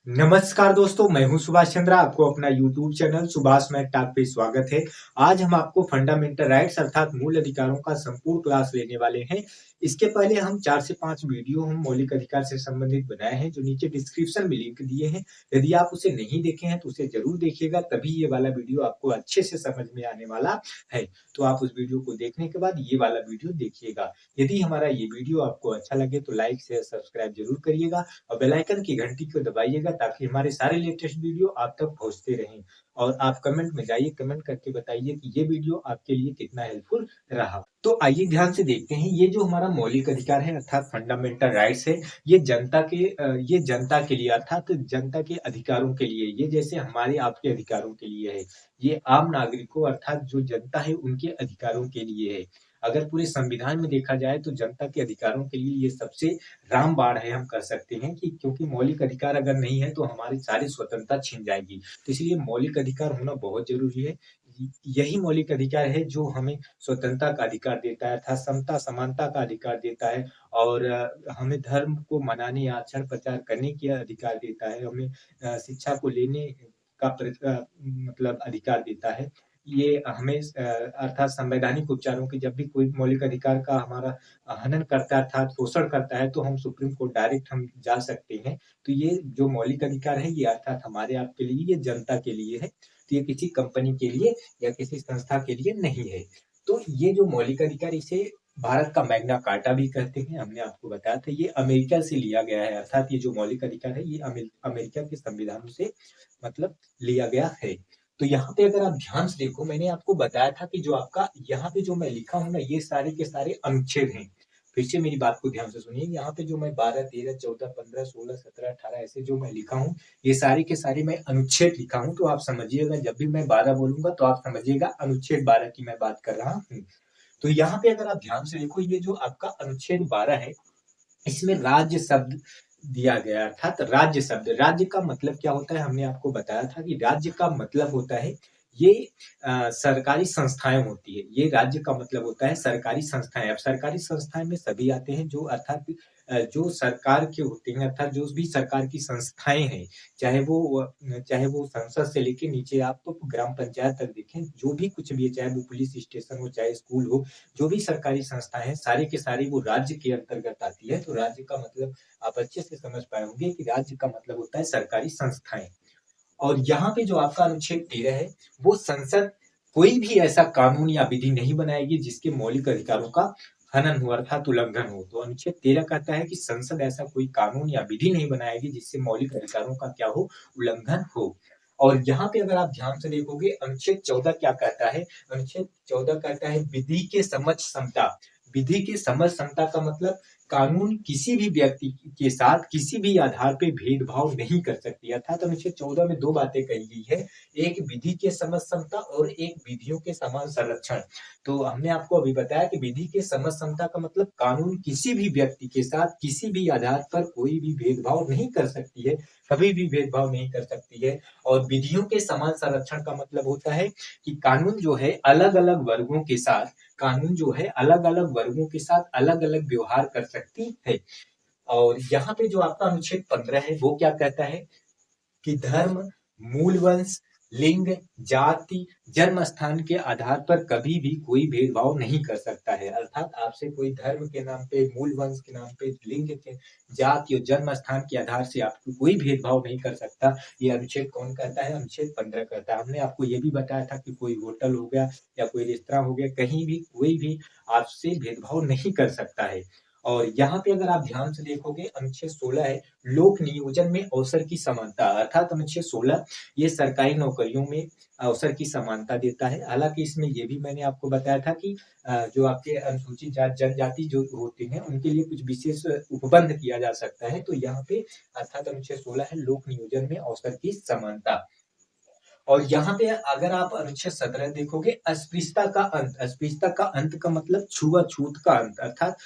नमस्कार दोस्तों, मैं हूं सुभाष चंद्रा। आपको अपना YouTube channel Subhash math talk पे स्वागत है। आज हम आपको फंडामेंटल राइट्स अर्थात मूल अधिकारों का संपूर्ण क्लास लेने वाले हैं। इसके पहले हम 4 से 5 वीडियो हम मौलिक अधिकार से संबंधित बनाए हैं, जो नीचे डिस्क्रिप्शन में लिंक दिए हैं। यदि आप उसे नहीं देखे हैं तो उसे जरूर देखिएगा, तभी ये वाला वीडियो आपको अच्छे से समझ में आने वाला है। तो आप उस वीडियो को देखने के बाद ये वाला वीडियो देखिएगा। यदि हमारा ये वीडियो आपको अच्छा लगे तो लाइक शेयर सब्सक्राइब जरूर करिएगा और बेल आइकन की घंटी को दबाइएगा ताकि हमारे सारे लेटेस्ट वीडियो आप तक पहुंचते रहें। और आप कमेंट में जाइए, कमेंट करके बताइए कि ये वीडियो आपके लिए कितना हेल्पफुल रहा। तो आइए ध्यान से देखते हैं, ये जो हमारा मौलिक अधिकार है अर्थात फंडामेंटल राइट्स है, ये जनता के लिए अर्थात जनता के अधिकारों के लिए, ये जैसे हमारे आपके अधिकारों के लिए है। ये आम नागरिकों अर्थात जो जनता है उनके अधिकारों के लिए है। अगर पूरे संविधान में देखा जाए तो जनता के अधिकारों के लिए ये सबसे रामबाण है, हम कर सकते हैं कि क्योंकि मौलिक अधिकार अगर नहीं है तो हमारी सारी स्वतंत्रता छिन जाएगी। तो इसलिए मौलिक अधिकार होना बहुत जरूरी है। यही मौलिक अधिकार है जो हमें स्वतंत्रता का अधिकार देता है अर्थात समता समानता का अधिकार देता है। और हमें धर्म को मनाने या आचार प्रचार करने की अधिकार देता है। हमें शिक्षा को लेने का मतलब अधिकार देता है। ये हमें अर्थात संवैधानिक उपचारों की जब भी कोई मौलिक अधिकार का हमारा हनन करता है अर्थात शोषण करता है तो हम सुप्रीम कोर्ट डायरेक्ट हम जा सकते हैं। तो ये जो मौलिक अधिकार है ये अर्थात हमारे आपके लिए, ये जनता के लिए है। तो ये किसी कंपनी के लिए या किसी संस्था के लिए नहीं है। तो ये जो मौलिक अधिकार, इसे भारत का मैग्ना कार्टा भी कहते हैं। हमने आपको बताया था ये अमेरिका से लिया गया है अर्थात ये जो मौलिक अधिकार है ये अमेरिका के संविधान से मतलब लिया गया है। तो यहाँ पे अगर आप ध्यान से देखो, मैंने आपको बताया था कि जो आपका यहाँ पे जो मैं लिखा हूँ ना, ये सारे के सारे अनुच्छेद हैं। फिर से मेरी बात को ध्यान से सुनिए, यहाँ पे जो मैं 12, 13, 14, 15, 16, 17, 18 ऐसे जो मैं लिखा हूँ, ये सारे के सारे मैं अनुच्छेद लिखा हूँ। तो आप समझिएगा, जब भी मैं 12 बोलूंगा तो आप समझिएगा अनुच्छेद 12 की मैं बात कर रहा हूँ। तो यहाँ पे अगर आप ध्यान से देखो, ये जो आपका अनुच्छेद 12 है, इसमें राज्य शब्द दिया गया अर्थात राज्य शब्द, राज्य का मतलब क्या होता है हमने आपको बताया था कि राज्य का मतलब होता है ये सरकारी संस्थाएं होती है। ये राज्य का मतलब होता है सरकारी संस्थाएं। अब सरकारी संस्थाएं में सभी आते हैं जो अर्थात जो सरकार के होते हैं अर्थात जो भी सरकार की संस्थाएं हैं, चाहे वो संसद से लेके नीचे आप तो ग्राम पंचायत तक देखें, जो भी कुछ भी है, चाहे वो पुलिस स्टेशन हो चाहे स्कूल हो, जो भी सरकारी संस्थाएं हैं सारी के सारी वो राज्य के अंतर्गत आती है। तो राज्य का मतलब आप अच्छे से समझ पाए होंगे कि राज्य का मतलब होता है सरकारी संस्थाएं। और यहाँ पे जो आपका अनुच्छेद 13 है, वो संसद कोई भी ऐसा कानून या विधि नहीं बनाएगी जिसके मौलिक अधिकारों का हनन हो अर्थात उल्लंघन हो। तो अनुच्छेद 13 कहता है कि संसद ऐसा कोई कानून या विधि नहीं बनाएगी जिससे मौलिक अधिकारों का क्या हो, उल्लंघन हो। और यहाँ पे अगर आप ध्यान से देखोगे, अनुच्छेद 14 क्या कहता है? अनुच्छेद 14 कहता है विधि के समझ क्षमता। विधि की समझ क्षमता का मतलब कानून किसी भी व्यक्ति के साथ किसी भी आधार पे भेदभाव नहीं कर सकती। अर्थात अनुच्छेद 14 में दो बातें कही गई है, एक विधि के समझ क्षमता और एक विधियों के समान संरक्षण। तो हमने आपको अभी बताया कि विधि के समझ क्षमता का मतलब कानून किसी भी व्यक्ति के साथ किसी भी आधार पर कोई भी भेदभाव नहीं कर सकती है, कभी भी भेदभाव नहीं कर सकती है। और विधियों के समान संरक्षण का मतलब होता है कि कानून जो है अलग अलग वर्गों के साथ, कानून जो है अलग अलग वर्गों के साथ अलग अलग व्यवहार कर सकती है। और यहाँ पे जो आपका अनुच्छेद 15 है वो क्या कहता है कि धर्म, मूल वंश, लिंग, जाति, जन्म स्थान के आधार पर कभी भी कोई भेदभाव नहीं कर सकता है। अर्थात आपसे कोई धर्म के नाम पे, मूल वंश के नाम पे, लिंग के, जाति और जन्म स्थान के आधार से आपको कोई भेदभाव नहीं कर सकता। ये अनुच्छेद कौन कहता है? अनुच्छेद 15 कहता है। हमने आपको ये भी बताया था कि कोई होटल हो गया या कोई रेस्तरां हो गया, कहीं भी कोई भी आपसे भेदभाव नहीं कर सकता है। और यहाँ पे अगर आप ध्यान से देखोगे, अनुच्छेद 16 है लोक नियोजन में अवसर की समानता। अर्थात अनुच्छेद 16 ये सरकारी नौकरियों में अवसर की समानता देता है। हालांकि इसमें ये भी मैंने आपको बताया था कि जो आपके अनुसूचित जाति जनजाति जो होते हैं उनके लिए कुछ विशेष उपबंध किया जा सकता है। तो यहाँ पे अर्थात अनुच्छेद 16 है लोक नियोजन में अवसर की समानता। और यहाँ पे अगर आप अनुच्छेद 17 देखोगे, अस्पृश्यता का अंत। अस्पृश्यता का अंत का मतलब छुआछूत का अंत, अर्थात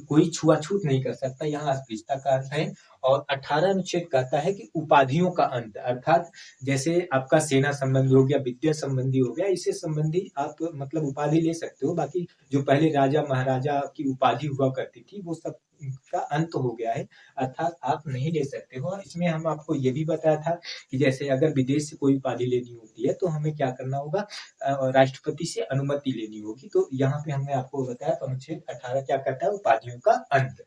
कोई छुआछूत नहीं कर सकता, यहाँ अस्पृश्यता का अंत है। और 18 अनुच्छेद कहता है कि उपाधियों का अंत, अर्थात जैसे आपका सेना संबंधी हो गया, विद्या संबंधी हो गया, इससे संबंधी आप मतलब उपाधि ले सकते हो। बाकी जो पहले राजा महाराजा की उपाधि हुआ करती थी वो सब का अंत हो गया है, अर्थात आप नहीं ले सकते हो। इसमें हम आपको ये भी बताया था कि जैसे अगर विदेश से कोई उपाधि लेनी होती है तो हमें क्या करना होगा, राष्ट्रपति से अनुमति लेनी होगी। तो यहाँ पे हमने आपको बताया अनुच्छेद 18 क्या कहता है, उपाधियों का अंत।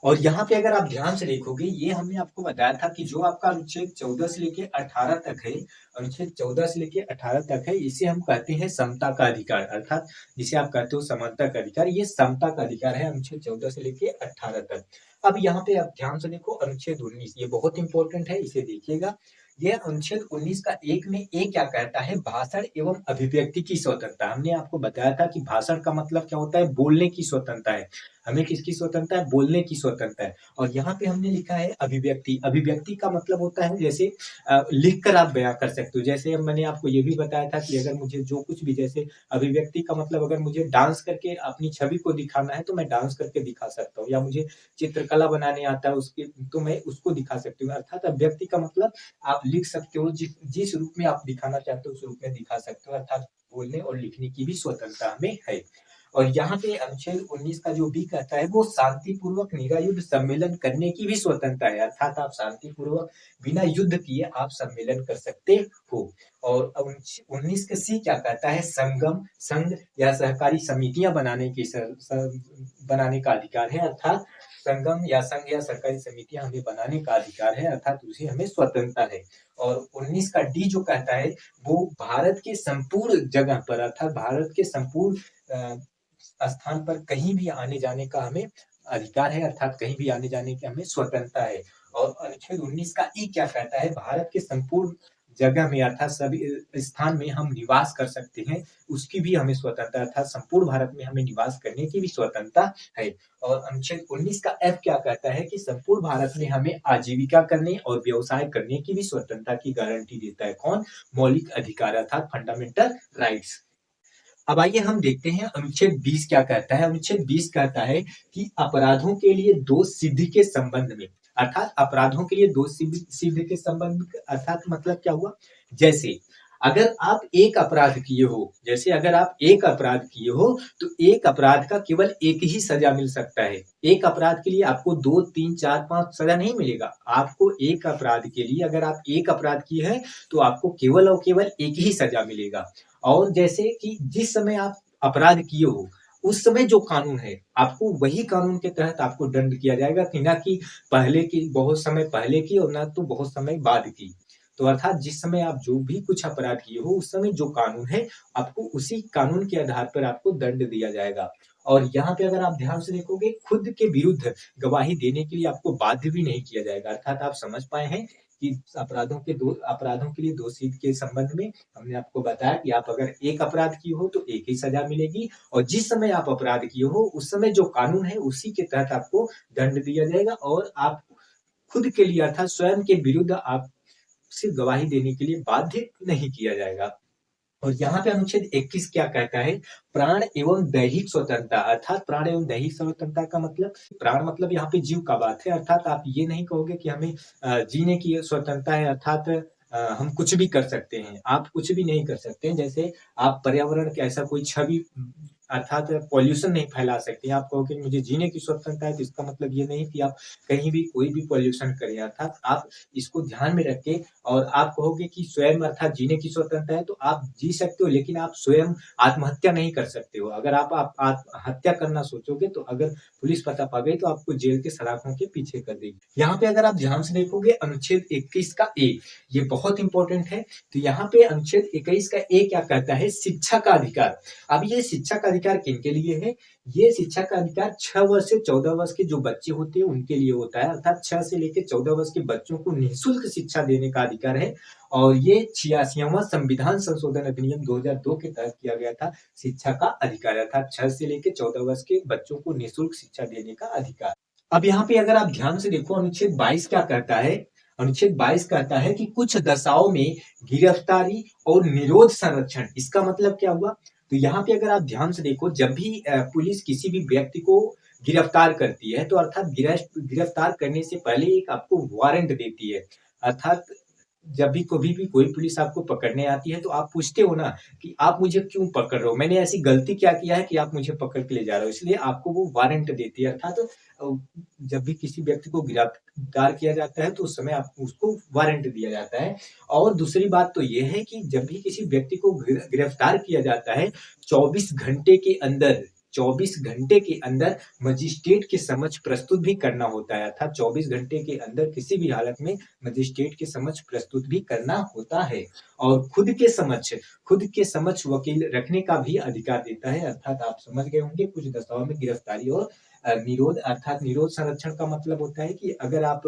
और यहाँ पे अगर आप ध्यान से देखोगे, ये हमने आपको बताया था कि जो आपका अनुच्छेद 14 से लेके 18 तक है, अनुच्छेद 14 से लेके 18 तक है, इसे हम कहते हैं समता का अधिकार, अर्थात जिसे आप कहते हो समानता का अधिकार, ये समता का अधिकार है अनुच्छेद 14 से लेके 18 तक। अब यहाँ पे आप ध्यान से देखो अनुच्छेद 19, ये बहुत इंपॉर्टेंट है, इसे देखिएगा। यह अनुच्छेद 19 का एक में ए क्या कहता है, भाषण एवं अभिव्यक्ति की स्वतंत्रता। हमने आपको बताया था कि भाषण का मतलब क्या होता है, बोलने की स्वतंत्रता है। हमें किसकी स्वतंत्रता है, बोलने की स्वतंत्रता है। और यहाँ पे हमने लिखा है अभिव्यक्ति, अभिव्यक्ति का मतलब होता है जैसे लिख कर आप बयां कर सकते हो। जैसे मैंने आपको ये भी बताया था कि अगर मुझे जो कुछ भी, जैसे अभिव्यक्ति का मतलब अगर मुझे डांस करके अपनी छवि को दिखाना है तो मैं डांस करके दिखा सकता हूँ, या मुझे चित्रकला बनाने आता है उसके तो मैं उसको दिखा सकती हूँ। अर्थात अभिव्यक्ति का मतलब आप लिख सकते हो, जिस रूप में आप दिखाना चाहते हो उस रूप में दिखा सकते हो, अर्थात बोलने और लिखने की भी स्वतंत्रता हमें है। और यहाँ पे अनुच्छेद 19 का जो भी कहता है वो शांतिपूर्वक निरायुध सम्मेलन करने की भी स्वतंत्रता है, अर्थात आप शांतिपूर्वक बिना युद्ध किए आप सम्मेलन कर सकते हो। और 19 के सी क्या कहता है, संगम, संघ या सहकारी समितियां बनाने का अधिकार है, अर्थात संगम या संघ या सरकारी समितियां हमें बनाने का अधिकार है, अर्थात उसे हमें स्वतंत्रता है। और 19 का डी जो कहता है वो भारत के संपूर्ण जगह पर, अर्थात भारत के संपूर्ण स्थान पर कहीं भी आने जाने का हमें अधिकार है, अर्थात कहीं भी आने जाने की हमें स्वतंत्रता है। और अनुच्छेद 19 का ई क्या कहता है, भारत के संपूर्ण जगह में अर्थात सभी स्थान में हम निवास कर सकते हैं, उसकी भी हमें स्वतंत्रता, अर्थात संपूर्ण भारत में हमें निवास करने की भी स्वतंत्रता है। और अनुच्छेद 19 का एफ क्या कहता है कि संपूर्ण भारत में हमें आजीविका करने और व्यवसाय करने की भी स्वतंत्रता की गारंटी देता है। कौन, मौलिक अधिकार अर्थात फंडामेंटल राइट्स। अब आइए हम देखते हैं अनुच्छेद 20 क्या कहता है। अनुच्छेद 20 कहता है कि अपराधों के लिए दोष सिद्धि के संबंध में, अर्थात अपराधों के लिए दोष सिद्धि के संबंध में, अर्थात मतलब क्या हुआ, जैसे अगर आप एक अपराध किए हो, जैसे अगर आप एक अपराध किए हो तो एक अपराध का केवल एक ही सजा मिल सकता है। एक अपराध के लिए आपको 2, 3, 4, 5 सजा नहीं मिलेगा। आपको एक अपराध के लिए, अगर आप एक अपराध किए हैं तो आपको केवल और केवल एक ही सजा मिलेगा। और जैसे कि जिस समय आप अपराध किए हो उस समय जो कानून है आपको वही कानून के तहत आपको दंड किया जाएगा, कि ना कि पहले की, बहुत समय पहले की और ना तो बहुत समय बाद की। तो अर्थात जिस समय आप जो भी कुछ अपराध किए हो उस समय जो कानून है आपको उसी कानून के आधार पर आपको दंड दिया जाएगा। और यहाँ पे अगर आप ध्यान से देखोगे, खुद के विरुद्ध गवाही देने के लिए आपको बाध्य भी नहीं किया जाएगा। अर्थात आप समझ पाए हैं कि अपराधों के लिए दोषी के संबंध में हमने आपको बताया कि आप अगर एक अपराध किए हो तो एक ही सजा मिलेगी, और जिस समय आप अपराध किए हो उस समय जो कानून है उसी के तहत आपको दंड दिया जाएगा, और आप खुद के लिए अर्थात स्वयं के विरुद्ध आप सिर्फ गवाही देने के लिए बाध्य नहीं किया जाएगा। और यहाँ पे अनुच्छेद 21 क्या कहता है, प्राण एवं दैहिक स्वतंत्रता, अर्थात प्राण एवं दैहिक स्वतंत्रता का मतलब, प्राण मतलब यहाँ पे जीव का बात है, अर्थात आप ये नहीं कहोगे कि हमें जीने की स्वतंत्रता है, अर्थात हम कुछ भी कर सकते हैं, आप कुछ भी नहीं कर सकते हैं। जैसे आप पर्यावरण के ऐसा कोई छवि, अर्थात पॉल्यूशन नहीं फैला सकते। आप कहोगे मुझे जीने की स्वतंत्रता है तो इसका मतलब ये नहीं कि आप कहीं भी कोई भी पॉल्यूशन करें, अर्थात आप इसको ध्यान में रख के, और आप कहोगे कि स्वयं अर्थात जीने की स्वतंत्रता है तो आप जी सकते हो, लेकिन आप स्वयं आत्महत्या नहीं कर सकते हो। अगर आप आत्महत्या करना सोचोगे तो अगर पुलिस पता पा गई तो आपको जेल के सलाखों के पीछे कर देगी। यहाँ पे अगर आप ध्यान से देखोगे अनुच्छेद 21 का ए, ये बहुत इंपॉर्टेंट है। तो यहाँ पे अनुच्छेद 21 का ए क्या कहता है, शिक्षा का अधिकार। अब ये शिक्षा का अधिकार किनके लिए है, ये शिक्षा का अधिकार 6 वर्ष से 14 वर्ष के जो बच्चे होते हैं उनके लिए होता है, अर्थात 6 से लेकर 14 वर्ष के बच्चों को निःशुल्क शिक्षा देने का अधिकार है। और ये 86वां संविधान संशोधन अधिनियम 2002 के तहत किया गया था, शिक्षा का अधिकार, अर्थात 6 से लेकर 14 वर्ष के बच्चों को निःशुल्क शिक्षा देने का अधिकार। अब यहाँ पे अगर आप ध्यान से देखो अनुच्छेद 22 क्या कहता है, अनुच्छेद 22 कहता है कि कुछ दशाओं में गिरफ्तारी और निरोध संरक्षण, इसका मतलब क्या हुआ, तो यहाँ पे अगर आप ध्यान से देखो, जब भी पुलिस किसी भी व्यक्ति को गिरफ्तार करती है, तो अर्थात गिरफ्तार करने से पहले एक आपको वारंट देती है। अर्थात जब भी कभी भी कोई पुलिस आपको पकड़ने आती है तो आप पूछते हो ना कि आप मुझे क्यों पकड़ रहे हो? मैंने ऐसी गलती क्या किया है कि आप मुझे पकड़ के ले जा रहे हो? इसलिए आपको वो वारंट देती है। अर्थात जब भी किसी व्यक्ति को गिरफ्तार किया जाता है तो उस समय आपको उसको वारंट दिया जाता है। और दूसरी बात तो ये है कि जब भी किसी व्यक्ति को गिरफ्तार किया जाता है 24 घंटे के अंदर 24 घंटे के अंदर मजिस्ट्रेट के समक्ष प्रस्तुत भी करना होता है। अर्थात 24 घंटे के अंदर किसी भी हालत में मजिस्ट्रेट के समक्ष प्रस्तुत भी करना होता है। और खुद के समक्ष वकील रखने का भी अधिकार देता है। अर्थात आप समझ गए होंगे कुछ दस्तावेज में गिरफ्तारी और निरोध। अर्थात निरोध संरक्षण का मतलब होता है कि अगर आप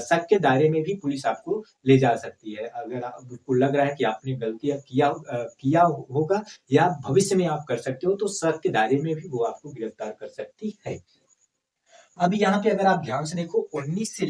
शक के दायरे में भी पुलिस आपको ले जा सकती है। अगर आपको लग रहा है कि आपने गलतियां किया होगा या भविष्य में आप कर सकते हो, तो शक के दायरे में भी वो आपको गिरफ्तार कर सकती है। अब यहाँ पे अगर आप ध्यान से देखो 19 से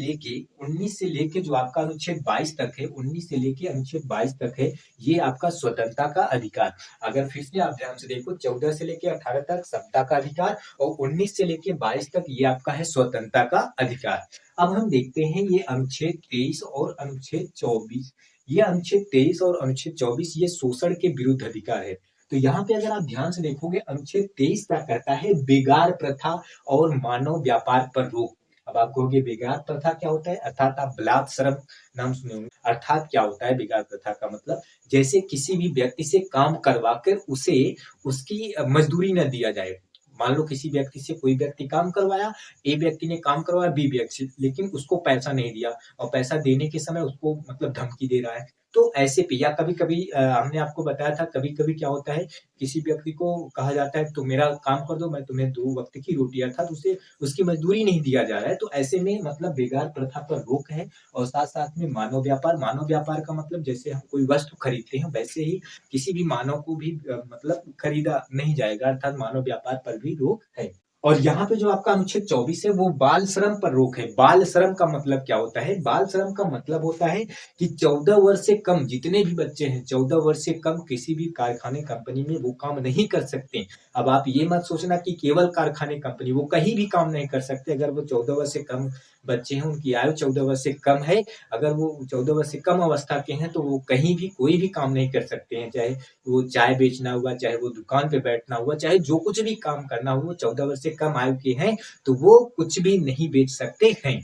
लेके जो आपका अनुच्छेद 22 तक है, 19 से लेके अनुच्छेद 22 तक है, ये आपका स्वतंत्रता का अधिकार। अगर फिर से आप ध्यान से देखो 14 से लेके 18 तक समता का अधिकार और 19 से लेके 22 तक ये आपका है स्वतंत्रता का अधिकार। अब हम देखते हैं ये अनुच्छेद 23 और अनुच्छेद 24। ये अनुच्छेद 23 और अनुच्छेद 24 ये शोषण के विरुद्ध अधिकार है। तो यहाँ पे अगर आप ध्यान से देखोगे अनुच्छेद 23 क्या कहता है, बेगार प्रथा और मानव व्यापार पर रोक। अब आप कहोगे बेगार प्रथा क्या होता है? अर्थात आप बलात्श्रम नाम सुने होंगे। अर्थात क्या होता है बेगार प्रथा का मतलब? जैसे किसी भी व्यक्ति से काम करवा कर उसे उसकी मजदूरी न दिया जाए। मान लो किसी व्यक्ति से कोई व्यक्ति काम करवाया, ए व्यक्ति ने काम करवाया बी व्यक्ति, लेकिन उसको पैसा नहीं दिया और पैसा देने के समय उसको मतलब धमकी दे रहा है। तो ऐसे पे या कभी-कभी हमने आपको बताया था कभी-कभी क्या होता है, किसी व्यक्ति को कहा जाता है तो मेरा काम कर दो, मैं तुम्हें 2 वक़्त की रोटी, अर्थात उसे उसकी मज़दूरी नहीं दिया जा रहा है। तो ऐसे में मतलब बेगार प्रथा पर रोक है। और साथ-साथ में मानव व्यापार का मतलब जैसे हम कोई वस्तु खरीदते हैं वैसे ही किसी भी मानव को भी मतलब खरीदा नहीं जाएगा, अर्थात मानव व्यापार पर भी रोक है। और यहाँ पे जो आपका अनुच्छेद 24 है वो बाल श्रम पर रोक है। बाल श्रम का मतलब क्या होता है? बाल श्रम का मतलब होता है कि 14 वर्ष से कम जितने भी बच्चे हैं 14 वर्ष से कम किसी भी कारखाने कंपनी में वो काम नहीं कर सकते। अब आप ये मत सोचना कि केवल कारखाने कंपनी, वो कहीं भी काम नहीं कर सकते। अगर वो 14 वर्ष से कम बच्चे हैं, उनकी आयु 14 वर्ष से कम है, अगर वो 14 वर्ष से कम अवस्था के हैं तो वो कहीं भी कोई भी काम नहीं कर सकते हैं। चाहे वो चाय बेचना हुआ, चाहे वो दुकान पे बैठना हुआ, चाहे जो कुछ भी काम करना हुआ, 14 वर्ष से कम आयु के हैं तो वो कुछ भी नहीं बेच सकते हैं।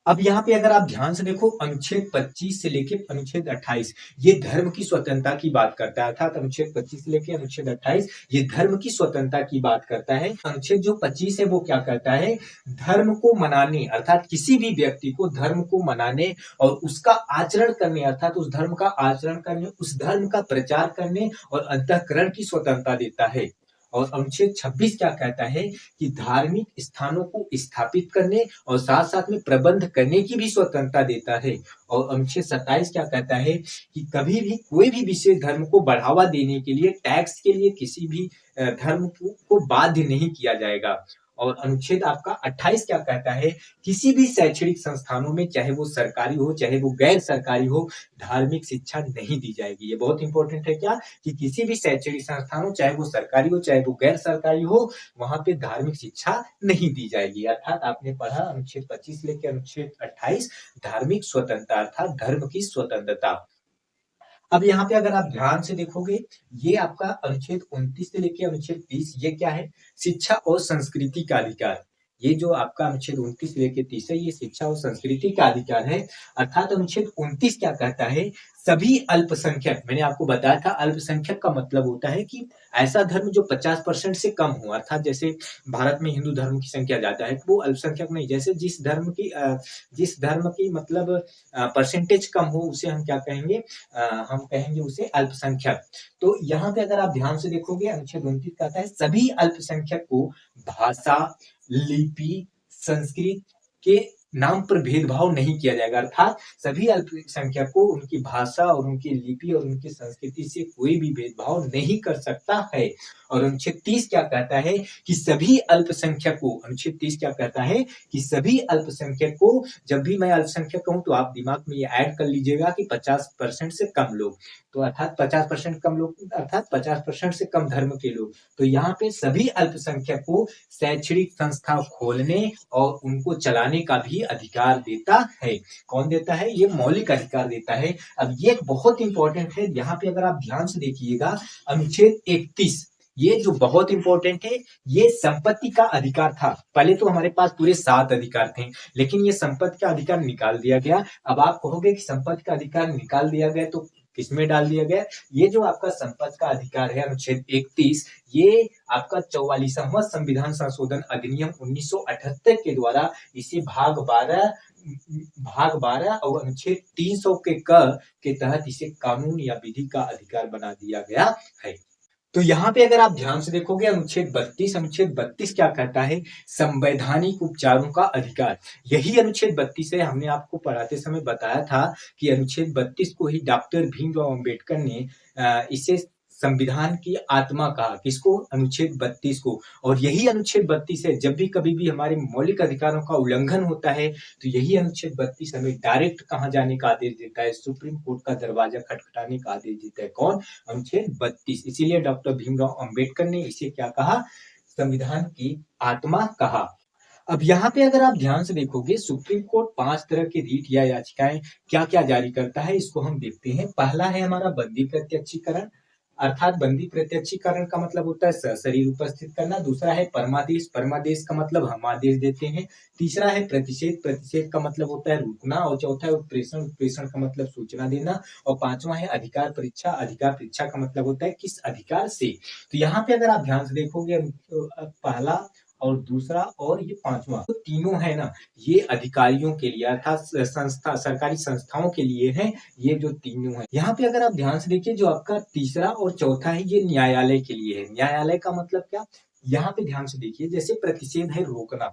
अब यहाँ पे अगर आप ध्यान से देखो अनुच्छेद 25 से लेके अनुच्छेद 28 ये धर्म की स्वतंत्रता की बात करता है। अर्थात अनुच्छेद 25 से लेके अनुच्छेद 28 ये धर्म की स्वतंत्रता की बात करता है। अनुच्छेद जो 25 है वो क्या करता है, धर्म को मनाने, अर्थात किसी भी व्यक्ति को धर्म को मनाने और उसका आचरण करने, अर्थात उस धर्म का आचरण करने, उस धर्म का प्रचार करने और अंतःकरण की स्वतंत्रता देता है। और अनुच्छेद 26 क्या कहता है कि धार्मिक स्थानों को स्थापित करने और साथ-साथ में प्रबंध करने की भी स्वतंत्रता देता है। और अनुच्छेद 27 क्या कहता है कि कभी भी कोई भी विशेष धर्म को बढ़ावा देने के लिए टैक्स के लिए किसी भी धर्म को बाध्य नहीं किया जाएगा। और अनुच्छेद आपका 28 क्या कहता है, किसी भी शैक्षणिक संस्थानों में चाहे वो सरकारी हो, चाहे वो गैर सरकारी हो, धार्मिक शिक्षा नहीं दी जाएगी। ये बहुत इंपॉर्टेंट है क्या, कि किसी भी शैक्षणिक संस्थान हो, चाहे वो सरकारी हो, चाहे वो गैर सरकारी हो, वहाँ पे धार्मिक शिक्षा नहीं दी जाएगी। अर्थात आपने पढ़ा अनुच्छेद 25 लेके अनुच्छेद 28 धार्मिक स्वतंत्रता अर्थात धर्म की स्वतंत्रता। अब यहाँ पे अगर आप ध्यान से देखोगे ये आपका अनुच्छेद 29 से लेके अनुच्छेद 30 ये क्या है, शिक्षा और संस्कृति का अधिकार। ये जो आपका अनुच्छेद 29 से लेके 30 है ये शिक्षा और संस्कृति का अधिकार है। अर्थात अनुच्छेद 29 क्या कहता है, सभी अल्पसंख्यक, मैंने आपको बताया था अल्पसंख्यक का मतलब होता है कि ऐसा धर्म जो 50% से कम हो, अर्थात जैसे भारत में हिंदू धर्म की संख्या ज्यादा है वो अल्पसंख्यक नहीं, जैसे जिस धर्म की मतलब परसेंटेज कम हो उसे हम क्या कहेंगे, हम कहेंगे उसे अल्पसंख्यक। तो यहाँ पे अगर आप ध्यान से देखोगे अनुच्छेद 29 कहता है सभी अल्पसंख्यक को भाषा, लिपि, संस्कृत के नाम पर भेदभाव नहीं किया जाएगा। अर्थात सभी अल्पसंख्यक को उनकी भाषा और उनकी लिपि और उनकी संस्कृति से कोई भी भेदभाव नहीं कर सकता है। और अनुच्छेद 30 क्या कहता है कि सभी अल्पसंख्यकों, अनुच्छेद 30 क्या कहता है कि सभी अल्पसंख्यक को, जब भी मैं अल्पसंख्यक कहूं तो आप दिमाग में ये ऐड कर लीजिएगा कि 50% से कम लोग, तो अर्थात 50% कम लोग अर्थात 50% से कम धर्म के लोग। तो यहाँ पे सभी अल्पसंख्यक को शैक्षणिक संस्था खोलने और उनको चलाने का भी अधिकार देता है। कौन देता है? ये मौलिक अधिकार देता है। अब ये बहुत इंपॉर्टेंट है, यहाँ पे अगर आप ध्यान से देखिएगा अनुच्छेद 31, ये जो बहुत इंपॉर्टेंट है, ये संपत्ति का अधिकार था। पहले तो हमारे पास पूरे 7 अधिकार थे, लेकिन ये संपत्ति का अधिकार निकाल दिया गया। अब आप कहोगे कि संपत्ति का अधिकार निकाल दिया गया तो किसमें डाल दिया गया? ये जो आपका संपत्ति का अधिकार है अनुच्छेद 31, ये आपका 44वां संविधान संशोधन अधिनियम 1978 के द्वारा इसे भाग 12 और अनुच्छेद 300 के तहत इसे कानून या विधि का अधिकार बना दिया गया है। तो यहाँ पे अगर आप ध्यान से देखोगे अनुच्छेद 32 क्या कहता है? संवैधानिक उपचारों का अधिकार। यही अनुच्छेद 32 है, हमने आपको पढ़ाते समय बताया था कि अनुच्छेद 32 को ही डॉक्टर भीमराव अंबेडकर ने इसे संविधान की आत्मा कहा। किसको? अनुच्छेद 32 को। और यही अनुच्छेद 32 है, जब भी कभी भी हमारे मौलिक अधिकारों का उल्लंघन होता है तो यही अनुच्छेद 32 हमें डायरेक्ट कहाँ जाने का आदेश देता है? सुप्रीम कोर्ट का दरवाजा खटखटाने का आदेश देता है। कौन? अनुच्छेद 32। इसीलिए डॉक्टर भीमराव अंबेडकर ने इसे क्या कहा? संविधान की आत्मा कहा। अब यहाँ पे अगर आप ध्यान से देखोगे, सुप्रीम कोर्ट 5 तरह की रीट या याचिकाएं क्या क्या जारी करता है, इसको हम देखते हैं। पहला है हमारा बंदी प्रत्यक्षीकरण, अर्थात बंदी प्रत्यक्षीकरण का मतलब होता है सशरीर उपस्थित करना। दूसरा है परमादेश, परमादेश का मतलब हम आदेश देते हैं। तीसरा है प्रतिषेध, प्रतिषेध का मतलब होता है रुकना। और चौथा है उत्प्रेषण, उत्प्रेषण का मतलब सूचना देना। और पांचवा है अधिकार परीक्षा, अधिकार परीक्षा का मतलब होता है किस अधिकार से। तो यहाँ पे अगर आप ध्यान से देखोगे, पहला और दूसरा और ये पांचवा, तो तीनों है ना, ये अधिकारियों के लिए अर्थात संस्था, सरकारी संस्थाओं के लिए है। ये जो तीनों है, यहाँ पे अगर आप ध्यान से देखिए, जो आपका तीसरा और चौथा है ये न्यायालय के लिए है। न्यायालय का मतलब क्या? यहाँ पे ध्यान से देखिए, जैसे प्रतिषेध है रोकना,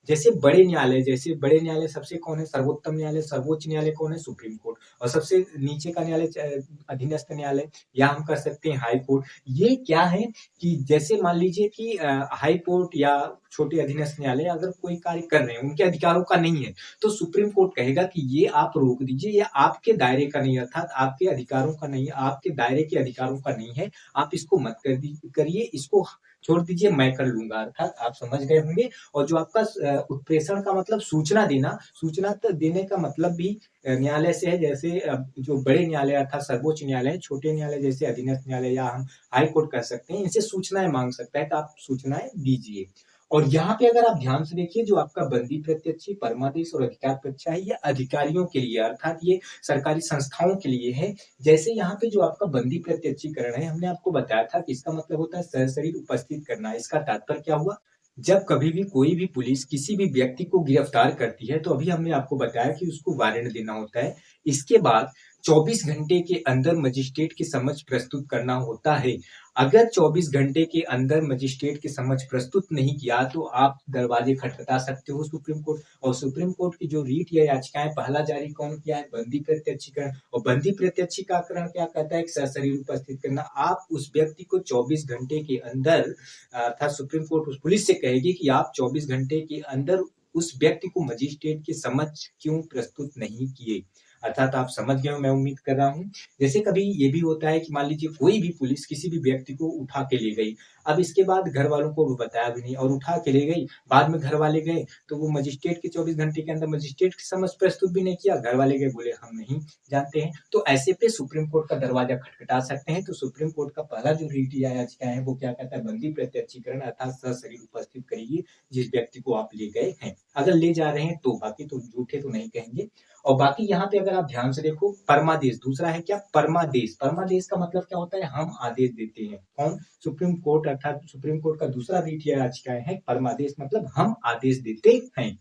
जैसे बड़े न्यायालय सबसे कौन है? सर्वोत्तम न्यायालय, सर्वोच्च न्यायालय कौन है? Supreme court. और सबसे नीचे का न्यायालय अधीनस्थ न्यायालय, या हम कर सकते हैं हाई कोर्ट। ये क्या है कि जैसे मान लीजिए कि हाई कोर्ट या छोटे अधीनस्थ न्यायालय अगर कोई कार्य कर रहे हैं, उनके अधिकारों का नहीं है, तो सुप्रीम कोर्ट कहेगा कि ये आप रोक दीजिए, ये आपके दायरे का नहीं है, अर्थात आपके अधिकारों का नहीं है, आपके दायरे के अधिकारों का नहीं है, आप इसको मत करिए, इसको छोड़ दीजिए, मैं कर लूंगा। अर्थात आप समझ गए होंगे। और जो आपका उत्प्रेषण का मतलब सूचना देना, सूचना देने का मतलब भी न्यायालय से है। जैसे जो बड़े न्यायालय अर्थात सर्वोच्च न्यायालय, छोटे न्यायालय जैसे अधीनस्थ न्यायालय या हम हाई कोर्ट कह सकते हैं, इनसे सूचनाएं मांग सकता है, तो आप सूचनाएं दीजिए। और यहाँ पे अगर आप ध्यान से देखिए, जो आपका बंदी प्रत्यक्षी, परमादेश और अधिकार परीक्षा है, ये अधिकारियों के लिए अर्थात ये सरकारी संस्थाओं के लिए है। जैसे यहाँ पे जो आपका बंदी प्रत्यक्षीकरण है, हमने आपको बताया था कि इसका मतलब होता है सशरीर उपस्थित करना। इसका तात्पर्य क्या हुआ? जब कभी भी कोई भी पुलिस किसी भी व्यक्ति को गिरफ्तार करती है, तो अभी हमने आपको बताया कि उसको वारंट देना होता है। इसके बाद 24 घंटे के अंदर मजिस्ट्रेट के समक्ष प्रस्तुत करना होता है। अगर 24 घंटे के अंदर मजिस्ट्रेट के समक्ष प्रस्तुत नहीं किया, तो आप दरवाजे खटखटा सकते हो सुप्रीम कोर्ट। और सुप्रीम कोर्ट की जो रीट या याचिकाएं पहला जारी कौन किया है? बंदी प्रत्यक्षीकरण। और बंदी प्रत्यक्षीकरण क्या कहता है? सशरीर उपस्थित करना। आप उस व्यक्ति को 24 घंटे के अंदर, अर्थात सुप्रीम कोर्ट उस पुलिस से कहेगी कि आप 24 घंटे के अंदर उस व्यक्ति को मजिस्ट्रेट के समक्ष क्यों प्रस्तुत नहीं किए। अर्थात आप समझ गए हो, मैं उम्मीद कर रहा हूँ। जैसे कभी ये भी होता है कि मान लीजिए कोई भी पुलिस किसी भी व्यक्ति को उठा के ले गई, अब इसके बाद घर वालों को बताया भी नहीं और उठा के ले गई, बाद में घर वाले गए तो वो मजिस्ट्रेट के 24 घंटे के अंदर मजिस्ट्रेट के समक्ष प्रस्तुत भी नहीं किया, घर वाले गए बोले हम नहीं जानते हैं, तो ऐसे पे सुप्रीम कोर्ट का दरवाजा खटखटा सकते हैं। तो सुप्रीम कोर्ट का पहला जो रीट या याचिका है वो क्या कहता है? बंदी प्रत्यक्षीकरण, अर्थात सशरीर उपस्थित करिए जिस व्यक्ति को आप ले गए हैं। अगर ले जा रहे हैं तो, बाकी तो झूठे तो नहीं कहेंगे। और बाकी यहाँ पे अगर आप ध्यान से देखो, परमादेश, दूसरा है क्या? परमादेश। परमादेश का मतलब क्या होता है? हम आदेश देते हैं। कौन? Supreme court. अर्थात सुप्रीम कोर्ट का दूसरा रीट या याचिकाएं है परमादेश, मतलब हम आदेश देते हैं।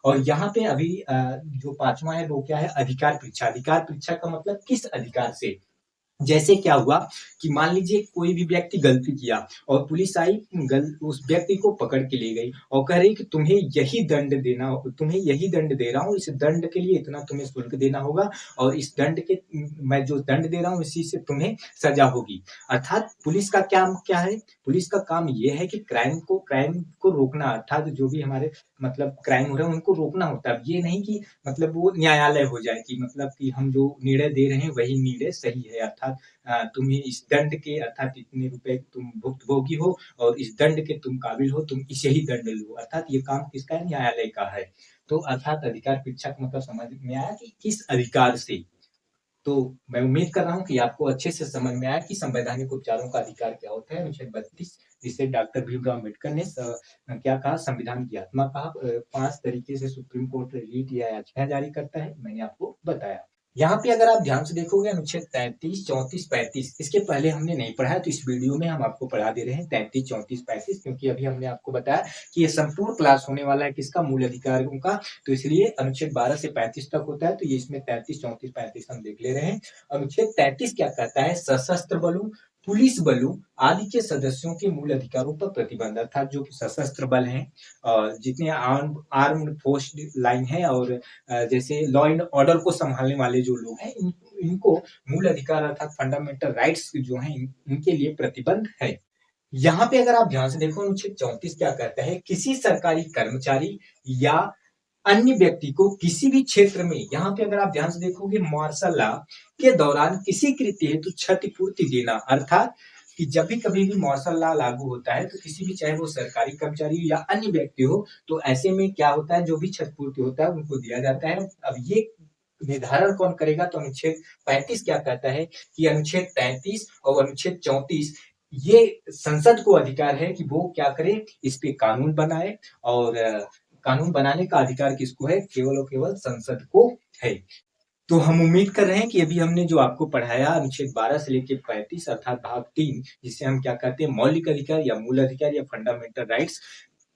और यहाँ पे अभी जो पांचवा है वो क्या है? अधिकार परीक्षा। अधिकार परीक्षा का मतलब किस अधिकार से? जैसे क्या हुआ कि मान लीजिए कोई भी व्यक्ति गलती किया और पुलिस आई, उस व्यक्ति को पकड़ के ले गई और कह रही कि तुम्हें यही दंड दे रहा हूँ, इस दंड के लिए इतना तुम्हें शुल्क देना होगा और इस दंड के मैं जो दंड दे रहा हूँ इसी से तुम्हें सजा होगी। अर्थात पुलिस का काम क्या है? पुलिस का काम ये है कि क्राइम को रोकना, अर्थात जो भी हमारे मतलब क्राइम हो रहे हैं उनको रोकना होता है। अब ये नहीं कि मतलब वो न्यायालय हो जाए कि मतलब कि हम जो निर्णय दे रहे हैं वही निर्णय सही है, अर्थात तुम्हें इस दंड के अर्थात इतने रुपए तुम भुक्तभोगी हो और इस दंड के तुम काबिल हो, तुम इसे ही दंड लो। अर्थात ये काम किसका है? न्यायालय का है। तो अर्थात अधिकार परीक्षा का मतलब समझ में आया कि किस अधिकार से। तो मैं उम्मीद कर रहा हूँ कि आपको अच्छे से समझ में आया कि संवैधानिक उपचारों का अधिकार क्या होता है। अनुच्छेद 32 जिसे डॉक्टर भीमराव अम्बेडकर ने क्या कहा? संविधान की आत्मा कहा। 5 तरीके से सुप्रीम कोर्ट रिट या याचिका जारी करता है, मैंने आपको बताया। यहाँ पे अगर आप ध्यान से देखोगे अनुच्छेद 33, 34, 35 इसके पहले हमने नहीं पढ़ा है, तो इस वीडियो में हम आपको पढ़ा दे रहे हैं 33, 34, 35, क्योंकि अभी हमने आपको बताया कि ये संपूर्ण क्लास होने वाला है किसका? मूल अधिकारों का। तो इसलिए अनुच्छेद 12 से 35 तक होता है, तो ये इसमें 33, 34, 35 हम देख ले रहे हैं। अनुच्छेद 33 क्या कहता है? सशस्त्र बलों, पुलिस बलों आदि के सदस्यों के मूल अधिकारों पर प्रतिबंध, अर्थात जो सशस्त्र बल हैं और जितने आर्म्ड फोर्स लाइन है और जैसे लॉ एंड ऑर्डर को संभालने वाले जो लोग हैं इनको मूल अधिकार अर्थात फंडामेंटल राइट्स जो हैं इनके लिए प्रतिबंध है। यहाँ पे अगर आप ध्यान से देखो अनुच्छेद 34 क्या कहता है? किसी सरकारी कर्मचारी या अन्य व्यक्ति को किसी भी क्षेत्र में, यहाँ पे अगर आप ध्यान से देखोगे, मार्शल लॉ के दौरान किसी कृत्य हेतु क्षतिपूर्ति देना, अर्थात कि जब भी कभी भी मार्शल लॉ लागू होता है तो किसी भी, चाहे वो सरकारी कर्मचारी हो या अन्य व्यक्ति हो, तो ऐसे में क्या होता है? जो भी क्षतिपूर्ति होता है उनको दिया जाता है। अब ये निर्धारण कौन करेगा? तो अनुच्छेद 35 क्या कहता है कि अनुच्छेद 33 और अनुच्छेद 34 ये संसद को अधिकार है कि वो क्या करे? इस पे कानून बनाए और कानून बनाने का अधिकार किसको है? केवल और केवल संसद को है। तो हम उम्मीद कर रहे हैं कि अभी हमने जो आपको पढ़ाया अनुच्छेद 12 से लेके 35 अर्थात भाग 3 जिसे हम क्या कहते हैं? मौलिक अधिकार या मूल अधिकार या फंडामेंटल राइट्स,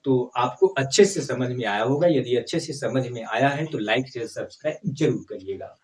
तो आपको अच्छे से समझ में आया होगा। यदि अच्छे से समझ में आया है तो लाइक शेयर सब्सक्राइब जरूर करिएगा।